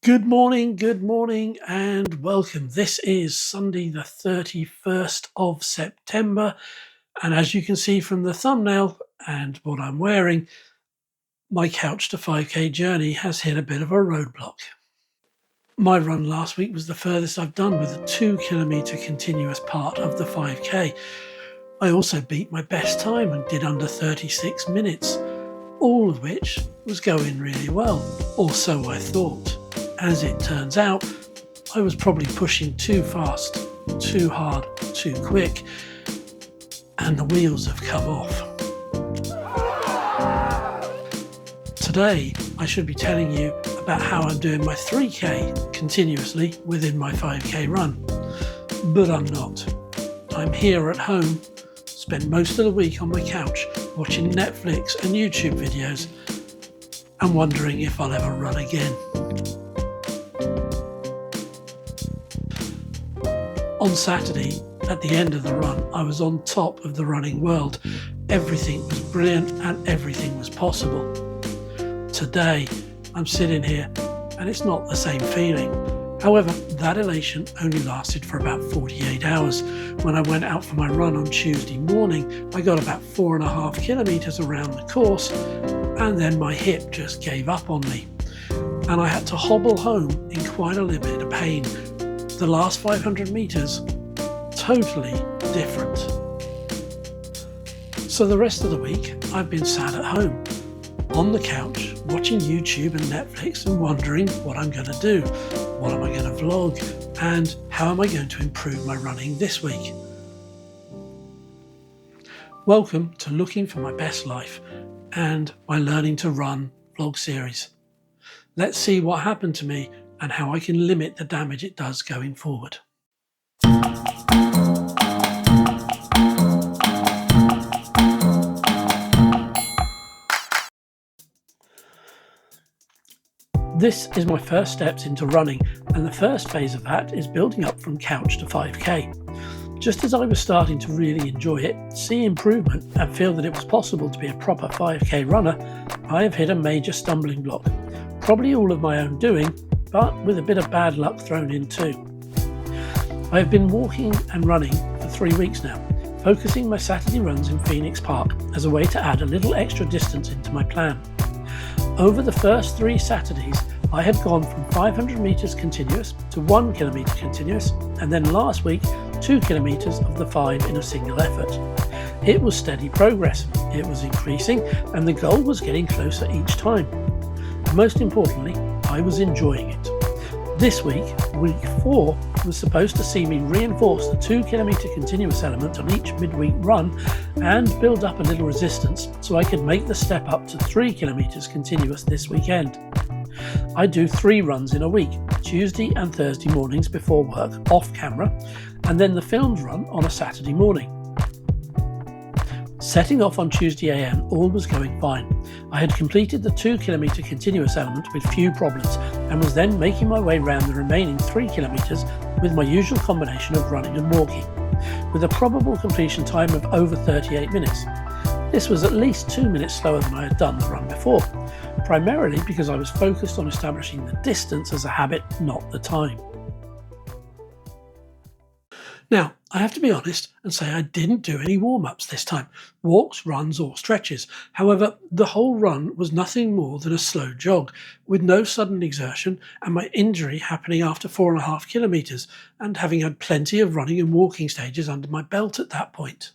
good morning, and welcome. This is Sunday, the 31st of September, and as you can see from the thumbnail and what I'm wearing, my couch to 5K journey has hit a bit of a roadblock. My run last week was the furthest I've done with a 2 kilometre continuous part of the 5K. I also beat my best time and did under 36 minutes, all of which was going really well, or so I thought. As it turns out, I was probably pushing too fast, too hard, too quick, and the wheels have come off. Today, I should be telling you about how I'm doing my 3K continuously within my 5K run, but I'm not. I'm here at home, spend most of the week on my couch watching Netflix and YouTube videos and wondering if I'll ever run again. On Saturday, at the end of the run, I was on top of the running world. Everything was brilliant and everything was possible. Today, I'm sitting here and it's not the same feeling. However, that elation only lasted for about 48 hours. When I went out for my run on Tuesday morning, I got about 4.5 kilometres around the course, and then my hip just gave up on me. And I had to hobble home in quite a little bit of pain. The last 500 metres, totally different. So the rest of the week, I've been sat at home, on the couch, watching YouTube and Netflix and wondering what I'm going to do. What am I going to vlog? And how am I going to improve my running this week? Welcome to Looking for My Best Life and my Learning to Run vlog series. Let's see what happened to me and how I can limit the damage it does going forward. This is my first steps into running, and the first phase of that is building up from couch to 5K. Just as I was starting to really enjoy it, see improvement, and feel that it was possible to be a proper 5K runner, I have hit a major stumbling block. Probably all of my own doing, but with a bit of bad luck thrown in too. I have been walking and running for 3 weeks now, focusing my Saturday runs in Phoenix Park as a way to add a little extra distance into my plan. Over the first 3 Saturdays, I had gone from 500 metres continuous to 1 kilometre continuous, and then last week 2 kilometres of the 5 in a single effort. It was steady progress, it was increasing, and the goal was getting closer each time. Most importantly, I was enjoying it. This week, week 4, was supposed to see me reinforce the 2 kilometre continuous element on each midweek run and build up a little resistance so I could make the step up to 3 kilometres continuous this weekend. I do 3 runs in a week, Tuesday and Thursday mornings before work, off camera, and then the filmed run on a Saturday morning. Setting off on Tuesday AM, all was going fine. I had completed the 2 kilometre continuous element with few problems and was then making my way round the remaining 3 kilometres with my usual combination of running and walking, with a probable completion time of over 38 minutes. This was at least 2 minutes slower than I had done the run before, primarily because I was focused on establishing the distance as a habit, not the time. Now, I have to be honest and say I didn't do any warm-ups this time, walks, runs or stretches. However, the whole run was nothing more than a slow jog, with no sudden exertion, and my injury happening after 4.5 kilometres, and having had plenty of running and walking stages under my belt at that point.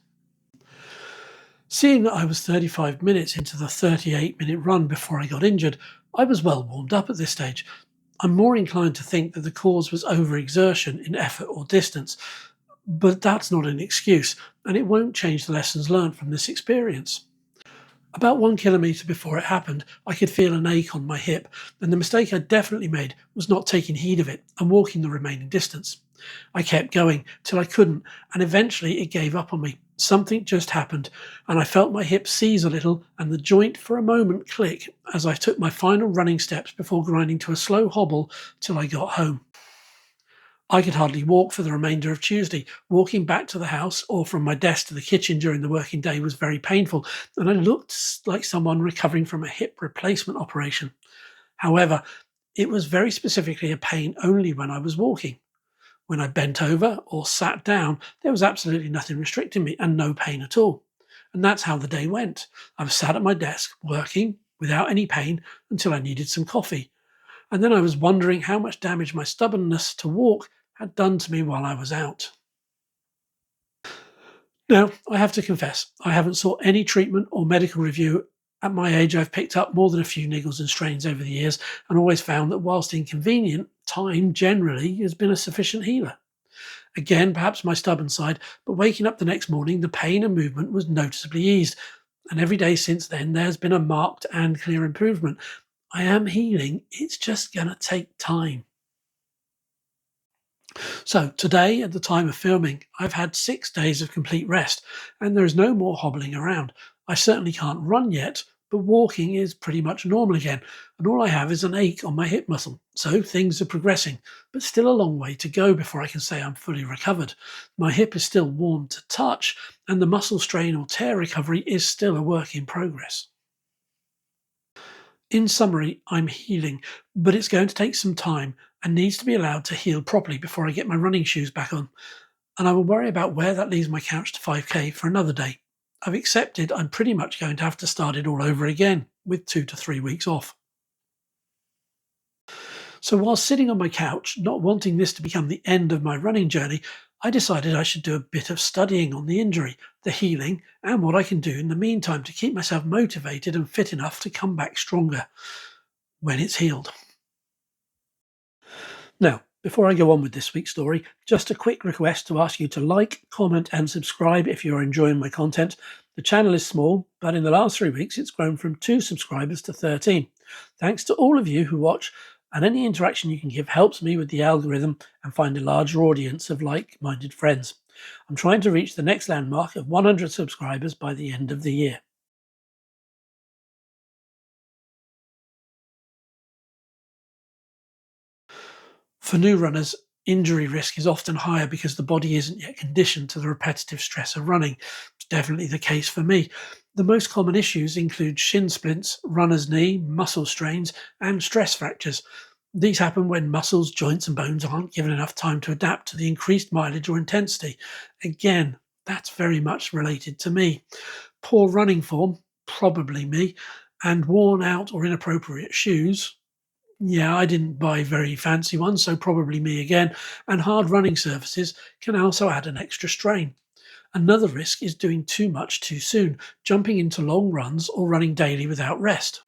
Seeing that I was 35 minutes into the 38-minute run before I got injured, I was well warmed up at this stage. I'm more inclined to think that the cause was overexertion in effort or distance, but that's not an excuse, and it won't change the lessons learned from this experience. About 1 kilometre before it happened, I could feel an ache on my hip, and the mistake I definitely made was not taking heed of it and walking the remaining distance. I kept going till I couldn't, and eventually it gave up on me. Something just happened, and I felt my hip seize a little and the joint for a moment click as I took my final running steps before grinding to a slow hobble till I got home. I could hardly walk for the remainder of Tuesday. Walking back to the house or from my desk to the kitchen during the working day was very painful, and I looked like someone recovering from a hip replacement operation. However, It was very specifically a pain only when I was walking. When I bent over or sat down, there was absolutely nothing restricting me and no pain at all. And that's how the day went. I was sat at my desk working without any pain until I needed some coffee. And then I was wondering how much damage my stubbornness to walk had done to me while I was out. Now, I have to confess, I haven't sought any treatment or medical review. At my age, I've picked up more than a few niggles and strains over the years and always found that whilst inconvenient, time generally has been a sufficient healer. Again, perhaps my stubborn side, but waking up the next morning, the pain and movement was noticeably eased. And every day since then, there's been a marked and clear improvement. I am healing, it's just going to take time. So today, at the time of filming, I've had 6 days of complete rest, and there is no more hobbling around. I certainly can't run yet, but walking is pretty much normal again, and all I have is an ache on my hip muscle. So things are progressing, but still a long way to go before I can say I'm fully recovered. My hip is still warm to touch, and the muscle strain or tear recovery is still a work in progress. In summary, I'm healing, but it's going to take some time and needs to be allowed to heal properly before I get my running shoes back on. And I will worry about where that leaves my couch to 5k for another day. I've accepted I'm pretty much going to have to start it all over again with 2 to 3 weeks off. So while sitting on my couch, not wanting this to become the end of my running journey, I decided I should do a bit of studying on the injury, the healing, and what I can do in the meantime to keep myself motivated and fit enough to come back stronger when it's healed. Now, before I go on with this week's story, just a quick request to ask you to like, comment, and subscribe if you're enjoying my content. The channel is small, but in the last 3 weeks, it's grown from 2 subscribers to 13. Thanks to all of you who watch, and any interaction you can give helps me with the algorithm and find a larger audience of like-minded friends. I'm trying to reach the next landmark of 100 subscribers by the end of the year. For new runners, injury risk is often higher because the body isn't yet conditioned to the repetitive stress of running. It's definitely the case for me. The most common issues include shin splints, runner's knee, muscle strains, and stress fractures. These happen when muscles, joints, and bones aren't given enough time to adapt to the increased mileage or intensity. Again, that's very much related to me. Poor running form, probably me, and worn out or inappropriate shoes. Yeah, I didn't buy very fancy ones, so probably me again. And hard running surfaces can also add an extra strain. Another risk is doing too much too soon, jumping into long runs or running daily without rest.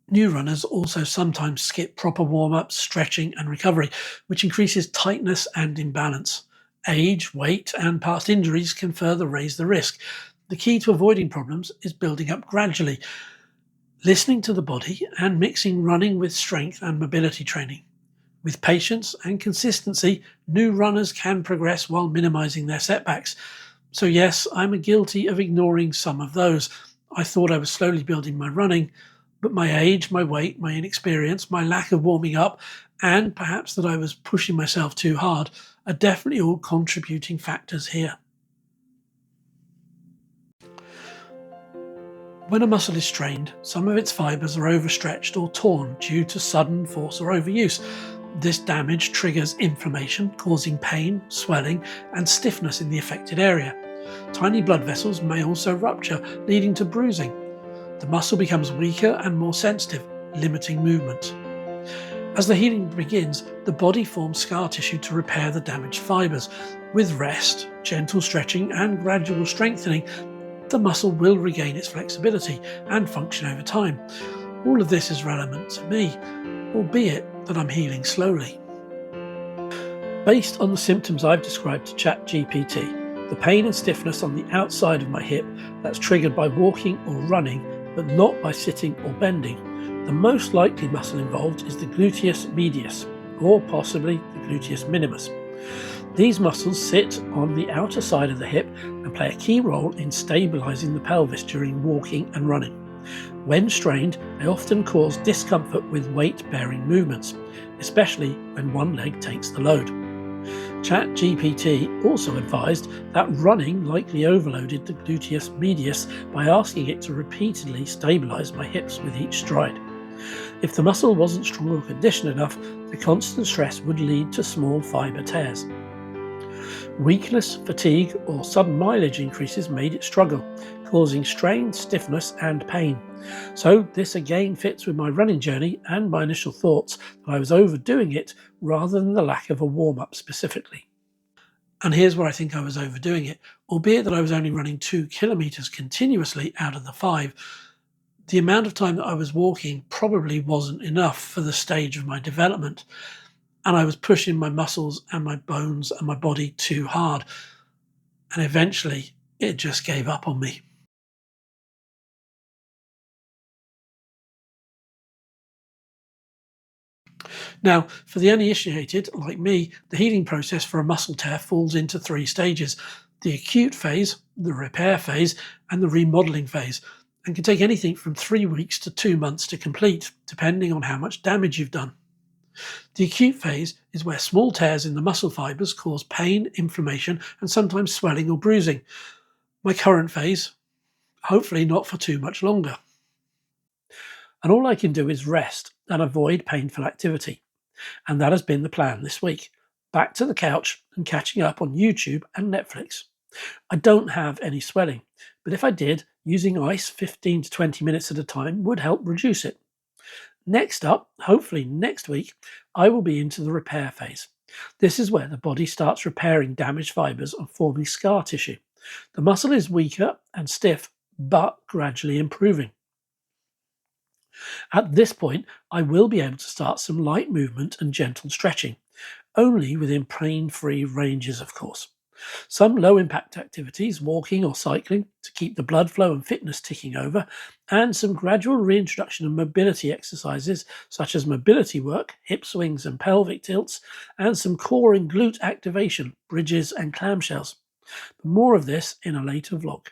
New runners also sometimes skip proper warm-ups, stretching and recovery, which increases tightness and imbalance. Age, weight and past injuries can further raise the risk. The key to avoiding problems is building up gradually, listening to the body and mixing running with strength and mobility training. With patience and consistency, new runners can progress while minimizing their setbacks. So yes, I'm guilty of ignoring some of those. I thought I was slowly building my running, but my age, my weight, my inexperience, my lack of warming up, and perhaps that I was pushing myself too hard are definitely all contributing factors here. When a muscle is strained, some of its fibers are overstretched or torn due to sudden force or overuse. This damage triggers inflammation, causing pain, swelling, and stiffness in the affected area. Tiny blood vessels may also rupture, leading to bruising. The muscle becomes weaker and more sensitive, limiting movement. As the healing begins, the body forms scar tissue to repair the damaged fibers. With rest, gentle stretching, and gradual strengthening, the muscle will regain its flexibility and function over time. All of this is relevant to me, albeit that I'm healing slowly. Based on the symptoms I've described to ChatGPT, the pain and stiffness on the outside of my hip that's triggered by walking or running, but not by sitting or bending, the most likely muscle involved is the gluteus medius, or possibly the gluteus minimus. These muscles sit on the outer side of the hip and play a key role in stabilizing the pelvis during walking and running. When strained, they often cause discomfort with weight-bearing movements, especially when one leg takes the load. ChatGPT also advised that running likely overloaded the gluteus medius by asking it to repeatedly stabilize my hips with each stride. If the muscle wasn't strong or conditioned enough, the constant stress would lead to small fibre tears. Weakness, fatigue, or sudden mileage increases made it struggle, causing strain, stiffness, and pain. So, this again fits with my running journey and my initial thoughts that I was overdoing it rather than the lack of a warm up specifically. And here's where I think I was overdoing it. Albeit that I was only running 2 kilometres continuously out of the 5, the amount of time that I was walking probably wasn't enough for the stage of my development. And I was pushing my muscles and my bones and my body too hard. And eventually it just gave up on me. Now, for the uninitiated, like me, the healing process for a muscle tear falls into 3 stages: the acute phase, the repair phase, and the remodeling phase, and can take anything from 3 weeks to 2 months to complete, depending on how much damage you've done. The acute phase is where small tears in the muscle fibers cause pain, inflammation, and sometimes swelling or bruising. My current phase, hopefully not for too much longer. And all I can do is rest and avoid painful activity. And that has been the plan this week. Back to the couch and catching up on YouTube and Netflix. I don't have any swelling, but if I did, using ice 15 to 20 minutes at a time would help reduce it. Next up, hopefully next week, I will be into the repair phase. This is where the body starts repairing damaged fibers and forming scar tissue. The muscle is weaker and stiff, but gradually improving. At this point, I will be able to start some light movement and gentle stretching, only within pain-free ranges, of course. Some low-impact activities, walking or cycling, to keep the blood flow and fitness ticking over, and some gradual reintroduction of mobility exercises, such as mobility work, hip swings and pelvic tilts, and some core and glute activation, bridges and clamshells. More of this in a later vlog.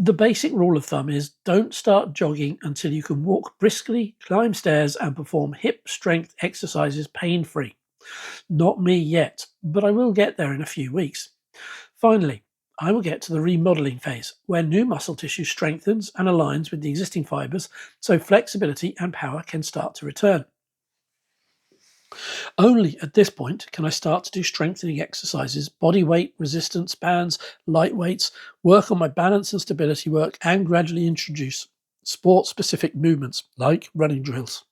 The basic rule of thumb is don't start jogging until you can walk briskly, climb stairs, and perform hip strength exercises pain-free. Not me yet, but I will get there in a few weeks. Finally, I will get to the remodeling phase, where new muscle tissue strengthens and aligns with the existing fibers, so flexibility and power can start to return. Only at this point can I start to do strengthening exercises, body weight, resistance bands, light weights, work on my balance and stability work, and gradually introduce sport-specific movements like running drills.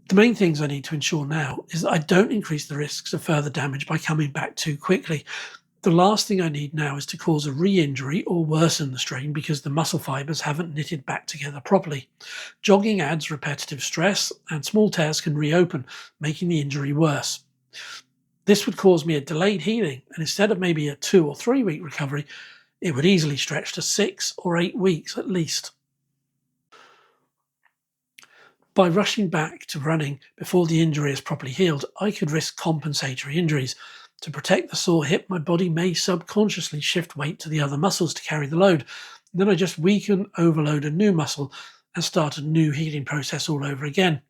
The main things I need to ensure now is that I don't increase the risks of further damage by coming back too quickly. The last thing I need now is to cause a re-injury or worsen the strain because the muscle fibers haven't knitted back together properly. Jogging adds repetitive stress and small tears can reopen, making the injury worse. This would cause me a delayed healing, and instead of maybe a 2 or 3 week recovery, it would easily stretch to 6 or 8 weeks at least. By rushing back to running before the injury is properly healed, I could risk compensatory injuries. To protect the sore hip, my body may subconsciously shift weight to the other muscles to carry the load. Then I just weaken, overload a new muscle and start a new healing process all over again.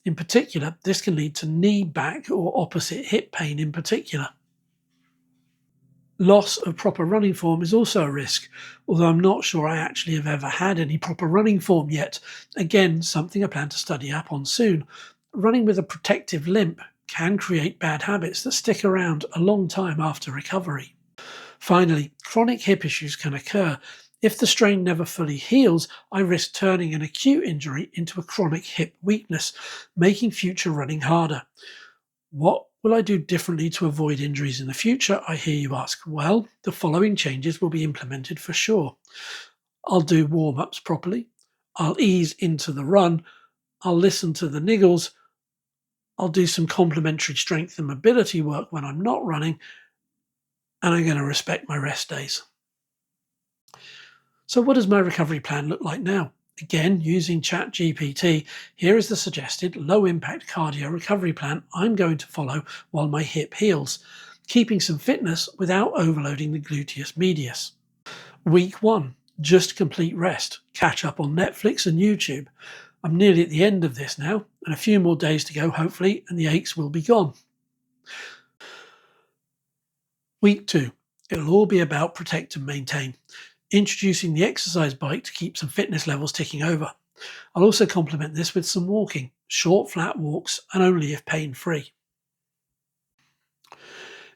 In particular, this can lead to knee, back, or opposite hip pain in particular. Loss of proper running form is also a risk, although I'm not sure I actually have ever had any proper running form yet. Again, something I plan to study up on soon. Running with a protective limp can create bad habits that stick around a long time after recovery. Finally, chronic hip issues can occur. If the strain never fully heals, I risk turning an acute injury into a chronic hip weakness, making future running harder. What will I do differently to avoid injuries in the future, I hear you ask? Well, the following changes will be implemented for sure. I'll do warm-ups properly. I'll ease into the run. I'll listen to the niggles. I'll do some complementary strength and mobility work when I'm not running. And I'm going to respect my rest days. So what does my recovery plan look like now? Again, using ChatGPT, here is the suggested low-impact cardio recovery plan I'm going to follow while my hip heals, keeping some fitness without overloading the gluteus medius. Week 1, just complete rest, catch up on Netflix and YouTube. I'm nearly at the end of this now, and a few more days to go hopefully, and the aches will be gone. Week 2. It'll all be about protect and maintain, introducing the exercise bike to keep some fitness levels ticking over. I'll also complement this with some walking, short flat walks and only if pain-free.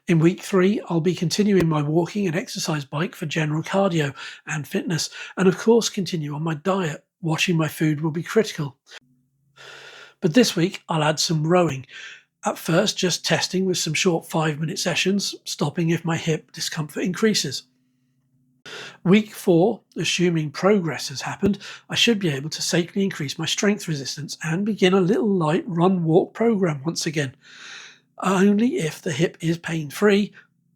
In week 3, I'll be continuing my walking and exercise bike for general cardio and fitness, and of course continue on my diet. Watching my food will be critical. But this week I'll add some rowing. At first just testing with some short 5-minute sessions, stopping if my hip discomfort increases. Week 4, assuming progress has happened, I should be able to safely increase my strength resistance and begin a little light run-walk program once again. Only if the hip is pain-free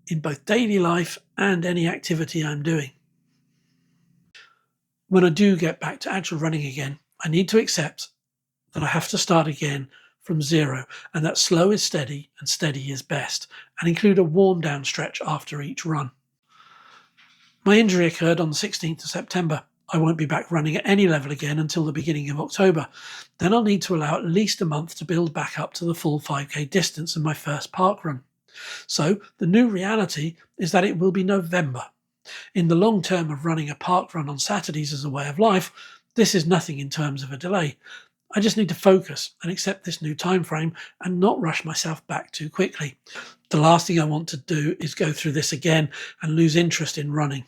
in both daily life and any activity I'm doing. When I do get back to actual running again, I need to accept that I have to start again from zero, and that slow is steady and steady is best, and include a warm down stretch after each run. My injury occurred on the 16th of September. I won't be back running at any level again until the beginning of October. Then I'll need to allow at least a month to build back up to the full 5k distance in my first park run. So the new reality is that it will be November. In the long term of running a park run on Saturdays as a way of life, this is nothing in terms of a delay. I just need to focus and accept this new time frame and not rush myself back too quickly. The last thing I want to do is go through this again and lose interest in running.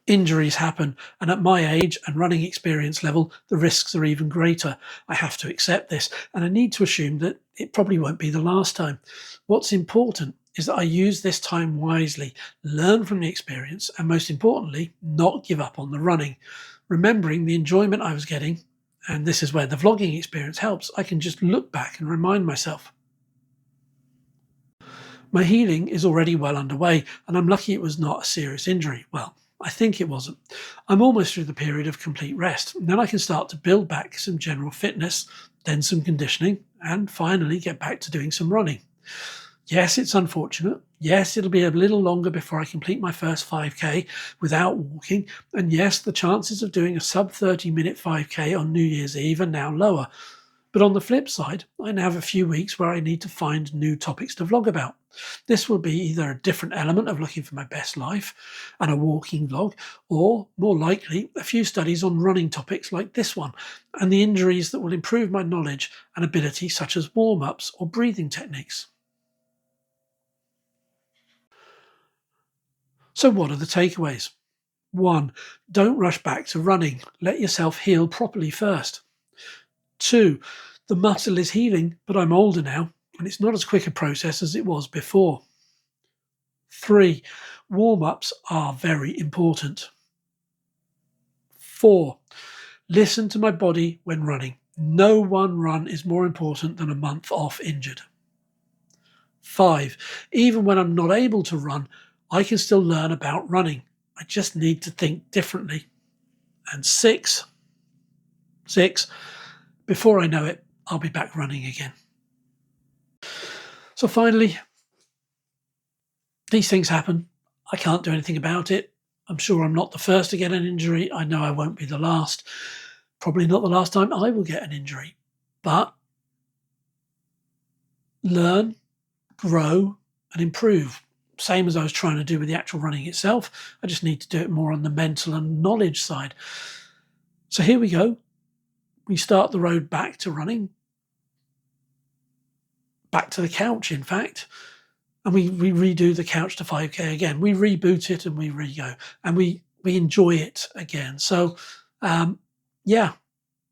Injuries happen, and at my age and running experience level, the risks are even greater. I have to accept this, and I need to assume that it probably won't be the last time. What's important is that I use this time wisely, learn from the experience, and most importantly, not give up on the running. Remembering the enjoyment I was getting, and this is where the vlogging experience helps, I can just look back and remind myself. My healing is already well underway, and I'm lucky it was not a serious injury. Well, I think it wasn't. I'm almost through the period of complete rest. And then I can start to build back some general fitness, then some conditioning, and finally get back to doing some running. Yes, it's unfortunate. Yes, it'll be a little longer before I complete my first 5k without walking. And yes, the chances of doing a sub 30-minute 5k on New Year's Eve are now lower. But on the flip side, I now have a few weeks where I need to find new topics to vlog about. This will be either a different element of Looking for My Best Life and a walking vlog, or more likely a few studies on running topics like this one, and the injuries that will improve my knowledge and ability, such as warm-ups or breathing techniques. So what are the takeaways? 1. Don't rush back to running. Let yourself heal properly first. 2. The muscle is healing, but I'm older now, and it's not as quick a process as it was before. 3. Warm-ups are very important. 4. Listen to my body when running. No one run is more important than a month off injured. 5. Even when I'm not able to run, I can still learn about running. I just need to think differently. And 6. Before I know it, I'll be back running again. So finally, these things happen. I can't do anything about it. I'm sure I'm not the first to get an injury. I know I won't be the last. Probably not the last time I will get an injury. But learn, grow, and improve. Same as I was trying to do with the actual running itself. I just need to do it more on the mental and knowledge side. So here we go. We start the road back to running. Back to the couch, in fact. And we redo the couch to 5k again. We reboot it and we re-go. And we enjoy it again. So, yeah.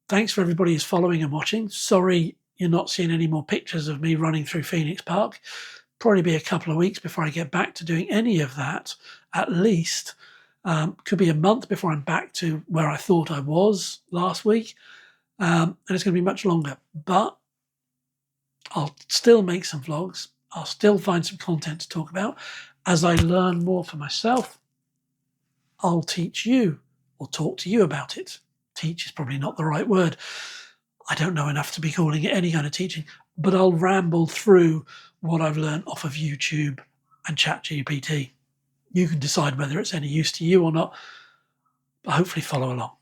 Thanks for everybody who's following and watching. Sorry you're not seeing any more pictures of me running through Phoenix Park. Probably be a couple of weeks before I get back to doing any of that, at least. Could be a month before I'm back to where I thought I was last week. And it's going to be much longer. But I'll still make some vlogs. I'll still find some content to talk about. As I learn more for myself, I'll teach you or talk to you about it. Teach is probably not the right word. I don't know enough to be calling it any kind of teaching, but I'll ramble through what I've learned off of YouTube and ChatGPT. You can decide whether it's any use to you or not, but hopefully follow along.